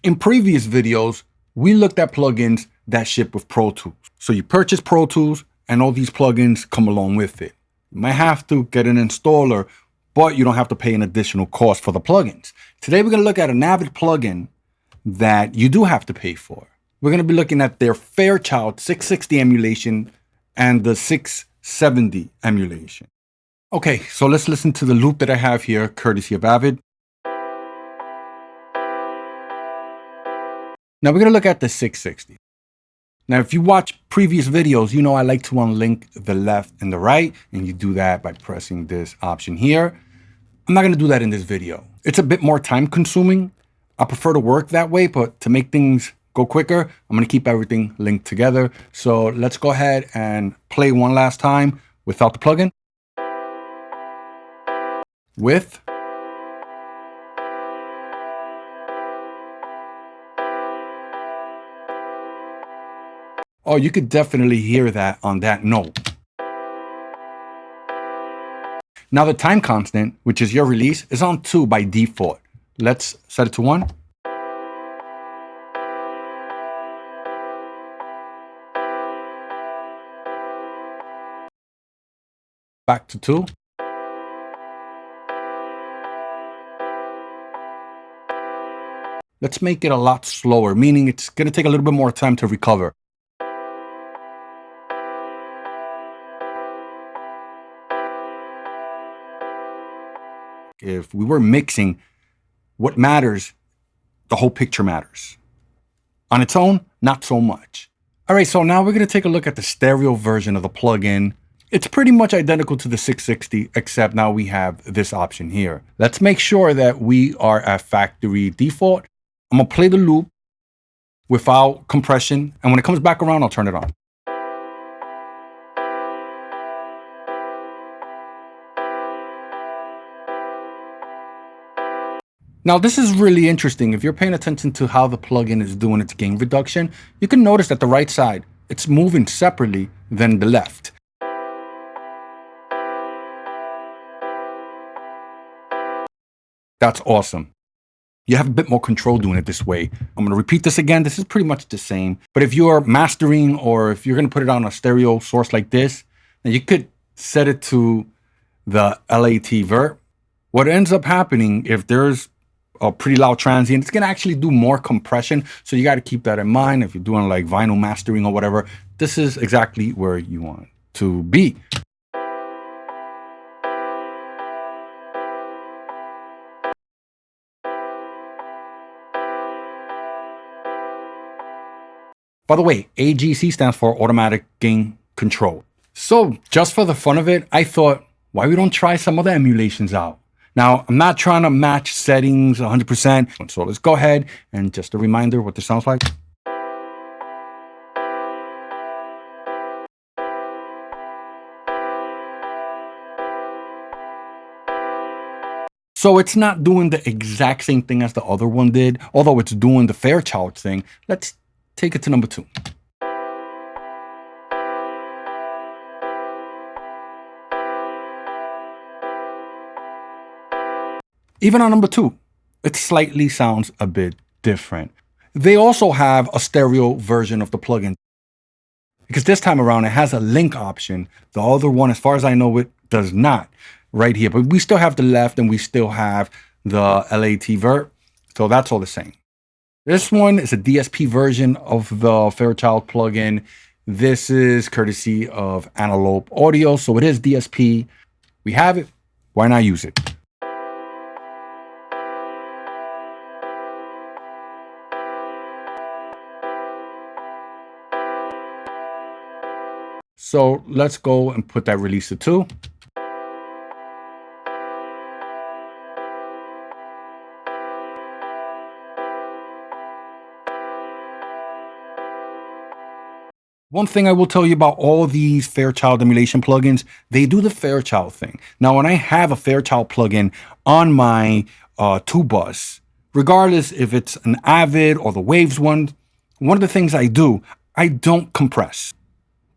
In previous videos, we looked at plugins that ship with Pro Tools. So you purchase Pro Tools and all these plugins come along with it. You might have to get an installer, but you don't have to pay an additional cost for the plugins. Today, we're going to look at an Avid plugin that you do have to pay for. We're going to be looking at their Fairchild 660 emulation and the 670 emulation. Okay, so let's listen to the loop that I have here, courtesy of Avid. Now we're going to look at the 660. Now, if you watch previous videos, you know I like to unlink the left and the right, and you do that by pressing this option here. I'm not going to do that in this video. It's a bit more time consuming. I prefer to work that way, but to make things go quicker, I'm going to keep everything linked together. So let's go ahead and play one last time without the plugin. With. Oh, you could definitely hear that on that note. Now the time constant, which is your release, is on 2 by default. Let's set it to 1. Back to 2. Let's make it a lot slower, meaning it's going to take a little bit more time to recover. If we were mixing, what matters, the whole picture matters. On its own, not so much. All right, so now we're going to take a look at the stereo version of the plugin. It's pretty much identical to the 660, except now we have this option here. Let's make sure that we are at factory default. I'm going to play the loop without compression, and when it comes back around, I'll turn it on. Now, this is really interesting. If you're paying attention to how the plugin is doing its gain reduction, you can notice that the right side, it's moving separately than the left. That's awesome. You have a bit more control doing it this way. I'm going to repeat this again. This is pretty much the same. But if you're mastering or if you're going to put it on a stereo source like this, then you could set it to the LAT vert. What ends up happening if there's a pretty loud transient, it's going to actually do more compression. So you got to keep that in mind. If you're doing like vinyl mastering or whatever, this is exactly where you want to be. By the way, AGC stands for automatic gain control. So just for the fun of it, I thought, why we don't try some other emulations out? Now, I'm not trying to match settings 100%. So let's go ahead and just a reminder what this sounds like. So it's not doing the exact same thing as the other one did, although it's doing the Fairchild thing. Let's take it to number 2. Even on number 2, it slightly sounds a bit different. They also have a stereo version of the plugin because this time around it has a link option. The other one, as far as I know, it does not right here, but we still have the left and we still have the LAT vert. So that's all the same. This one is a DSP version of the Fairchild plugin. This is courtesy of Antelope Audio, so it is DSP. We have it. Why not use it? So let's go and put that release to 2. One thing I will tell you about all these Fairchild emulation plugins, they do the Fairchild thing. Now, when I have a Fairchild plugin on my tube bus, regardless if it's an Avid or the Waves one of the things I do, I don't compress,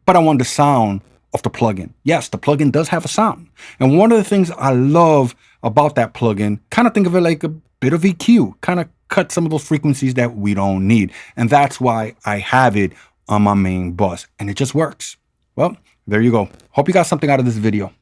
but I want the sound of the plugin. Yes, the plugin does have a sound. And one of the things I love about that plugin, kind of think of it like a bit of EQ, kind of cut some of those frequencies that we don't need. And that's why I have it on my main bus, and it just works. Well, there you go. Hope you got something out of this video.